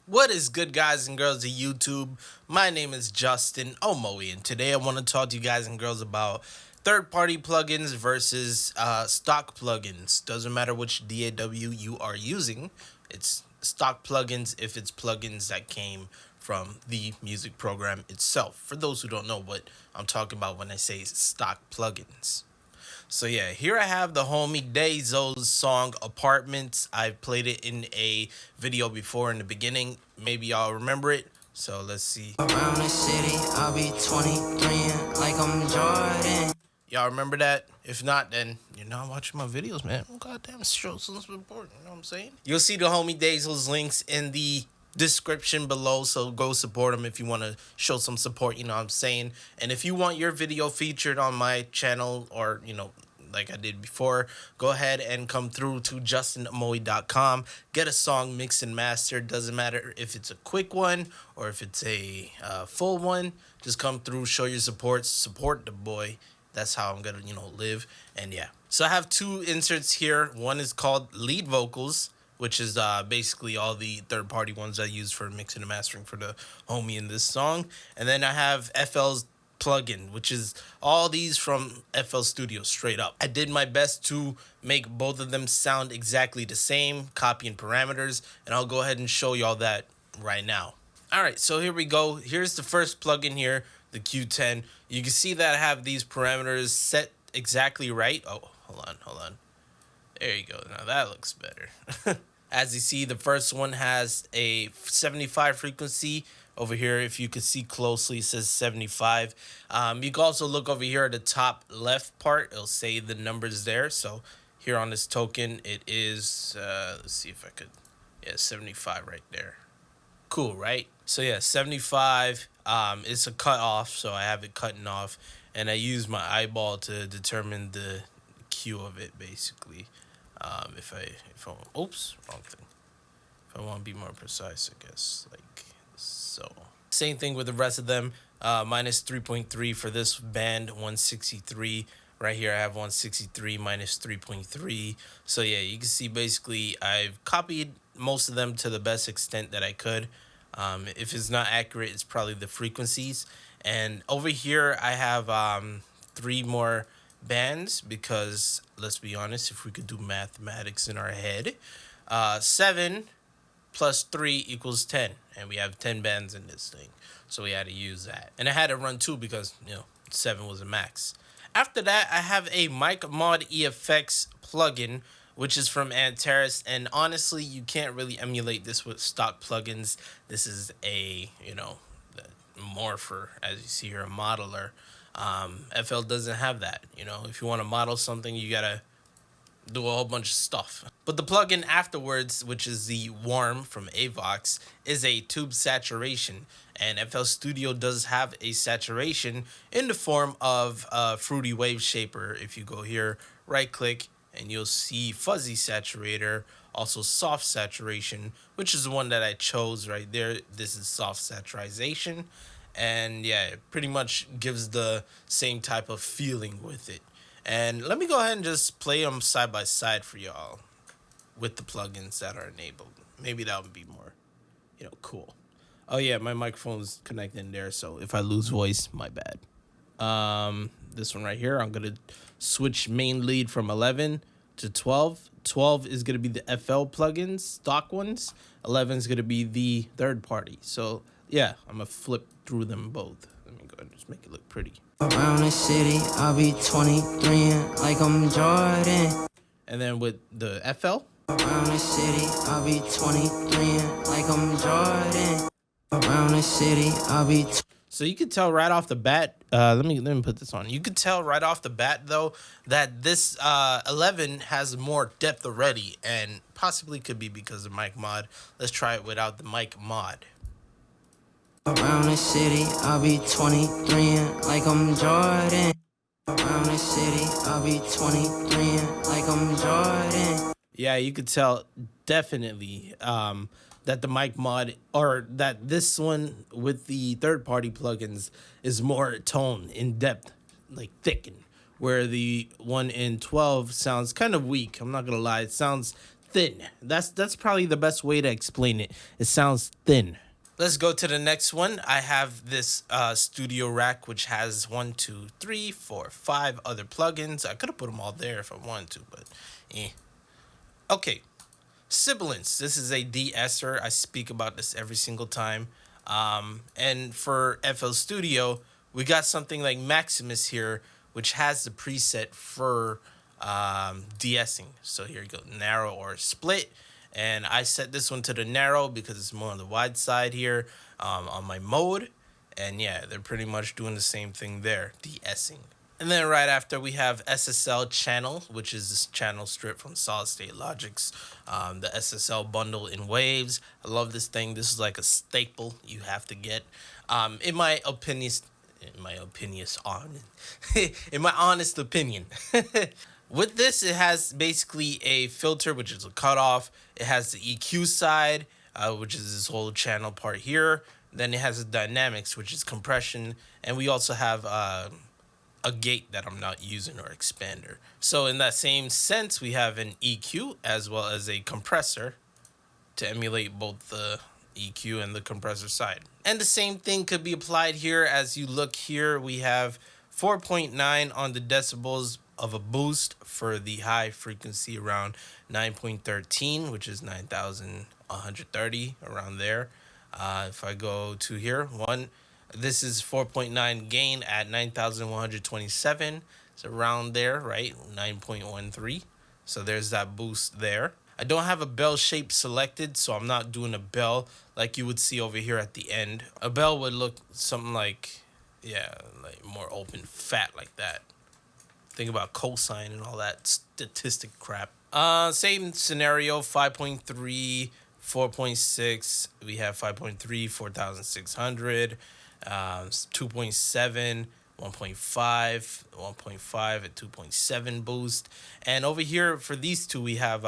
What is good, guys and girls of YouTube? My name is Justin Omoe, and today I want to talk to you guys and girls about third-party plugins versus stock plugins. Doesn't matter which DAW you are using, it's stock plugins if it's plugins that came from the music program itself. For those who don't know what I'm talking about when I say stock plugins. So yeah, here I have the homie Dazo's song Apartments. I've played it in a video before in the beginning. Maybe y'all remember it. So let's see. Around the city, I'll be 23 like I'm Jordan. Y'all remember that? If not, then you're not watching my videos, man. Goddamn, show some support. You know what I'm saying? You'll see the homie Dazo's links in the description below, so go support him if you want to show some support. You know what I'm saying? And if you want your video featured on my channel, or like I did before, go ahead and come through to justinamoy.com. Get a song mixed and mastered. Doesn't matter if it's a quick one or if it's a full one. Just come through, show your support the boy. That's how I'm gonna, live. And yeah. So I have two inserts here. One is called lead vocals, which is basically all the third party ones I use for mixing and mastering for the homie in this song. And then I have FL's plugin, which is all these from FL Studio straight up. I did my best to make both of them sound exactly the same, copying parameters, and I'll go ahead and show y'all that right now. All right, so here we go. Here's the first plugin here, the Q10. You can see that I have these parameters set exactly right. Oh, hold on. There you go. Now that looks better. As you see, the first one has a 75 frequency. Over here, if you could see closely, it says 75. You can also look over here at the top left part. It'll say the numbers there. So here on this token, it is, let's see if I could, yeah, 75 right there. Cool, right? So yeah, 75. It's a cut off, so I have it cutting off, and I use my eyeball to determine the Q of it, basically. If I oops, wrong thing. If I want to be more precise, I guess, like so. Same thing with the rest of them. Minus 3.3 for this band, 163. Right here I have 163 minus 3.3. So yeah, you can see basically I've copied most of them to the best extent that I could. If it's not accurate, it's probably the frequencies. And over here I have three more bands, because let's be honest, if we could do mathematics in our head, 7 plus 3 equals 10, and we have 10 bands in this thing, so we had to use that. And I had to run 2 because 7 was a max. After that, I have a Mic Mod EFX plugin, which is from Antares, and honestly, you can't really emulate this with stock plugins. This is a more for, as you see here, a modeler. FL doesn't have that. If you want to model something, you gotta do a whole bunch of stuff. But the plugin afterwards, which is the Warm from Avox, is a tube saturation, and FL Studio does have a saturation in the form of Fruity Wave Shaper. If you go here, right click, and you'll see Fuzzy Saturator, also Soft Saturation, which is the one that I chose right there. This is Soft Saturization, and yeah, it pretty much gives the same type of feeling with it. And let me go ahead and just play them side by side for y'all with the plugins that are enabled. Maybe that would be more, cool. Oh yeah, my microphone's connected in there, so if I lose voice, my bad. This one right here, I'm gonna switch main lead from 11 to 12. 12 is gonna be the FL plugins, stock ones. 11 is gonna be the third party. So yeah, I'm gonna flip through them both. Let me go ahead and just make it look pretty. Around the city, I'll be 23 like I'm Jordan. And then with the FL, Around the city, I'll be 23 like I'm Jordan. Around the city, I'll be. So you could tell right off the bat. Let me put this on. You could tell right off the bat though that this 11 has more depth already, and possibly could be because of Mic Mod. Let's try it without the Mic Mod. Around the city, I'll be 23 like I'm Jordan. Around the city, I'll be 23 like I'm Jordan. Yeah, you could tell definitely that the Mic Mod, or that this one with the third party plugins, is more tone, in depth, like thickened. Where the one in 12 sounds kind of weak. I'm not gonna lie, it sounds thin. That's probably the best way to explain it. It sounds thin. Let's go to the next one. I have this studio rack, which has 1, 2, 3, 4, 5 other plugins. I could have put them all there if I wanted to, but eh. Okay, Sibilance. This is a de-esser. I speak about this every single time. And for FL Studio, we got something like Maximus here, which has the preset for de-essing. So here you go, narrow or split. And I set this one to the narrow because it's more on the wide side here on my mode. And yeah, they're pretty much doing the same thing there, de-essing. And then right after we have SSL channel, which is this channel strip from Solid State Logic's, the SSL bundle in waves. I love this thing. This is like a staple you have to get. In my honest opinion. With this, it has basically a filter, which is a cutoff. It has the EQ side, which is this whole channel part here. Then it has the dynamics, which is compression. And we also have a gate that I'm not using or expander. So in that same sense, we have an EQ as well as a compressor to emulate both the EQ and the compressor side. And the same thing could be applied here. As you look here, we have 4.9 on the decibels of a boost for the high frequency, around 9.13, which is 9,130, around there. If I go to here, this is 4.9 gain at 9,127. It's around there, right? 9.13. So there's that boost there. I don't have a bell shape selected, so I'm not doing a bell like you would see over here at the end. A bell would look something like, yeah, like more open, fat like that. Think about cosine and all that statistic crap. Same scenario, 5.3, 4.6. We have 5.3, 4,600. 2.7, 1.5, 1.5 at 2.7 boost. And over here for these two, we have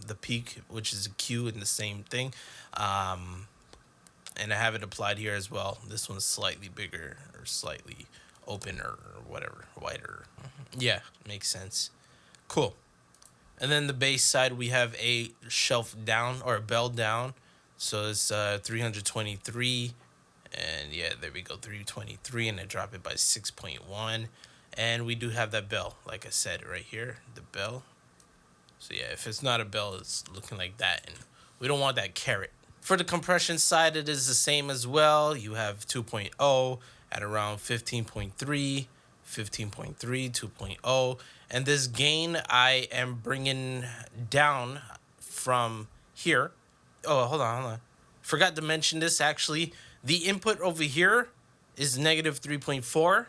the peak, which is a Q in the same thing. And I have it applied here as well. This one's slightly bigger or slightly opener or whatever, wider. Yeah, makes sense. Cool. And then the bass side, we have a shelf down or a bell down. So it's 323. And yeah, there we go, 323, and I drop it by 6.1. And we do have that bell, like I said, right here, the bell. So yeah, if it's not a bell, it's looking like that. And we don't want that carrot. For the compression side, it is the same as well. You have 2.0 at around 15.3, 15.3, 2.0. And this gain, I am bringing down from here. Oh, hold on. Forgot to mention this, actually. The input over here is negative 3.4.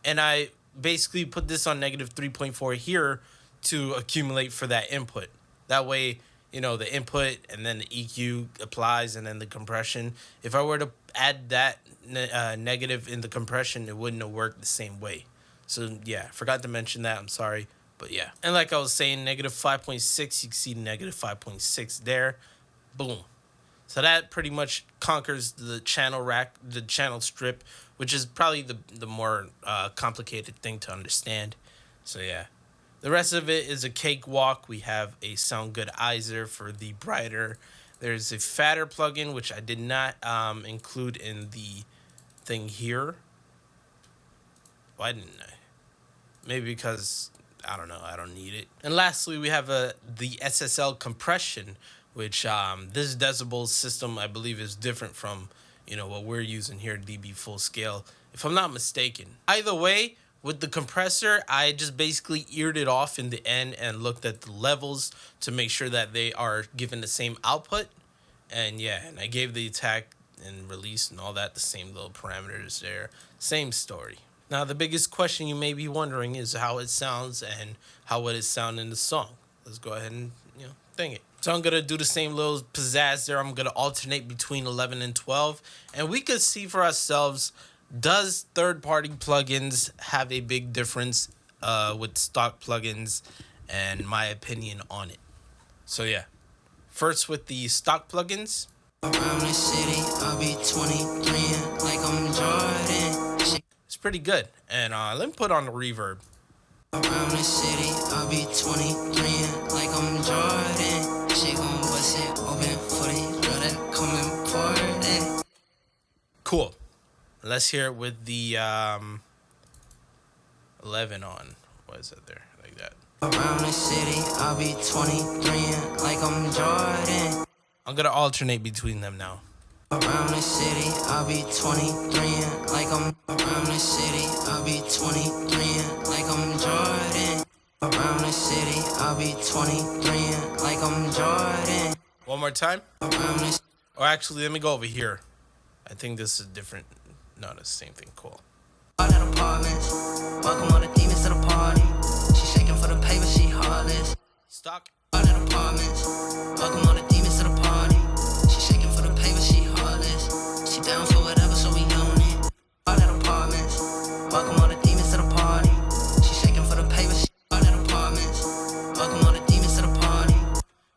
And I basically put this on negative 3.4 here to accumulate for that input. That way, you know, the input and then the EQ applies and then the compression. If I were to add that negative in the compression, it wouldn't have worked the same way. So yeah, forgot to mention that. I'm sorry. But yeah. And like I was saying, negative 5.6, you can see negative 5.6 there. Boom. So that pretty much conquers the channel rack, the channel strip, which is probably the more complicated thing to understand. So yeah. The rest of it is a cakewalk. We have a Soundgoodizer for the brighter. There's a fatter plugin, which I did not include in the thing here. Why didn't I? Maybe because, I don't know, I don't need it. And lastly, we have the SSL compression, which this decibel system, I believe, is different from, you know, what we're using here, dB full scale, if I'm not mistaken. Either way, with the compressor, I just basically eared it off in the end and looked at the levels to make sure that they are given the same output. And yeah, and I gave the attack and release and all that the same little parameters there. Same story. Now, the biggest question you may be wondering is how it sounds and how would it sound in the song. Let's go ahead and, you know, thing it. So I'm going to do the same little pizzazz there. I'm going to alternate between 11 and 12. And we could see for ourselves, does third-party plugins have a big difference with stock plugins, and my opinion on it. So yeah, first with the stock plugins. Around the city, I'll be 23 like I'm Jordan. It's pretty good. And let me put on the reverb. Around the city, I'll be 23 like I'm Jordan. She let's hear it with the 11 on. What is it there? Like that. Around the city, I'll be 23 like I'm Jordan. I'm gonna alternate between them now. Around the city, I'll be 23 like I'm around the city, I'll be 23 like I'm Jordan. Around the city, I'll be 23 like I'm Jordan. One more time. Around the Or actually, let me go over here. I think this is different. No, the same thing. Cool. all that apartments. Welcome all the demons to the party. She shaking for the paper, she heartless. Stock. All that apartments. Welcome all the demons to the party. She shaking for the paper, she heartless. She down for whatever, so we own it. All that apartments. Welcome all the demons to the party. She shaking for the paper, she all that apartments. Welcome all the demons to the party.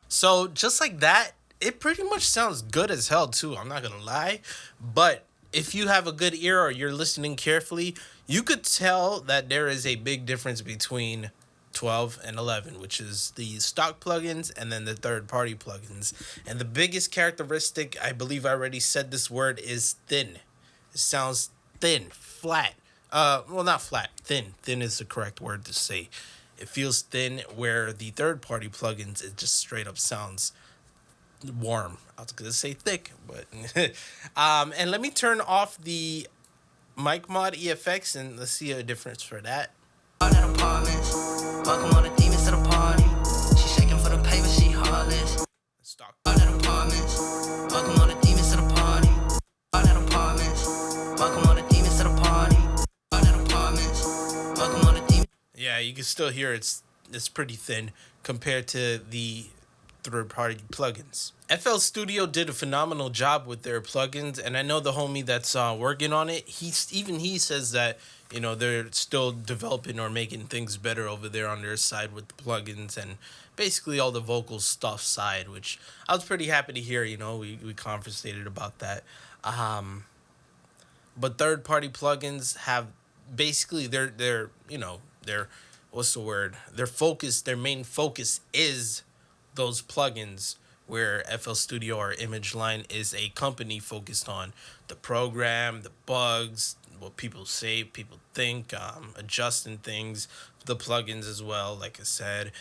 So just like that, it pretty much sounds good as hell too. I'm not gonna lie, but if you have a good ear or you're listening carefully, you could tell that there is a big difference between 12 and 11, which is the stock plugins and then the third-party plugins. And the biggest characteristic, I believe I already said this word, is thin. It sounds thin, flat. Well, not flat, thin. Thin is the correct word to say. It feels thin, where the third-party plugins, it just straight up sounds warm. I was gonna say thick, but and let me turn off the mic mod EFX and let's see a difference for that. All that apartments. Welcome all the demons to the party. She shaking for the paper, she heartless. Stock. All that apartments. Welcome all the demons to the party. All that apartments. Welcome all the demons to the party. All that apartments. Welcome all the demons. Yeah, you can still hear it's pretty thin compared to the third-party plugins. FL Studio did a phenomenal job with their plugins, and I know the homie that's working on it, he says that, you know, they're still developing or making things better over there on their side with the plugins and basically all the vocal stuff side, which I was pretty happy to hear. You know, we conversated about that. But third-party plugins have basically their you know, their, what's the word? Their main focus is those plugins, where FL Studio or Image Line is a company focused on the program, the bugs, what people say, people think, adjusting things, the plugins as well, like I said.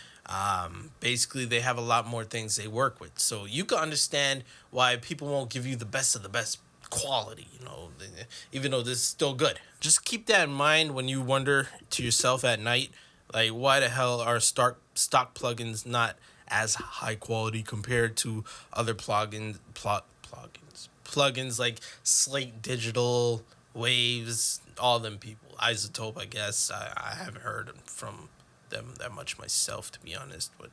Basically, they have a lot more things they work with. So you can understand why people won't give you the best of the best quality, you know, even though this is still good. Just keep that in mind when you wonder to yourself at night, like, why the hell are stock plugins not as high quality compared to other plugins like Slate Digital, Waves, all them people, Isotope, I guess. I haven't heard from them that much myself, to be honest, but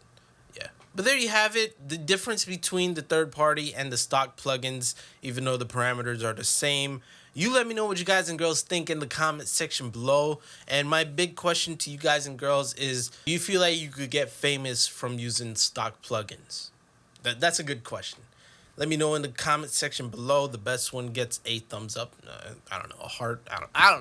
yeah. But there you have it, the difference between the third party and the stock plugins, even though the parameters are the same. You let me know what you guys and girls think in the comment section below. And my big question to you guys and girls is, do you feel like you could get famous from using stock plugins? That's a good question. Let me know in the comment section below. The best one gets a thumbs up. I don't know, a heart. I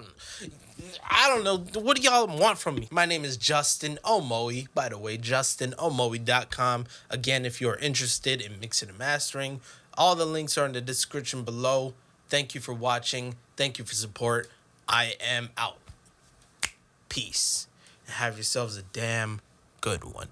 don't know. What do y'all want from me? My name is Justin Omoe. By the way, JustinOmoe.com. Again, if you're interested in mixing and mastering, all the links are in the description below. Thank you for watching. Thank you for support. I am out. Peace. Have yourselves a damn good one.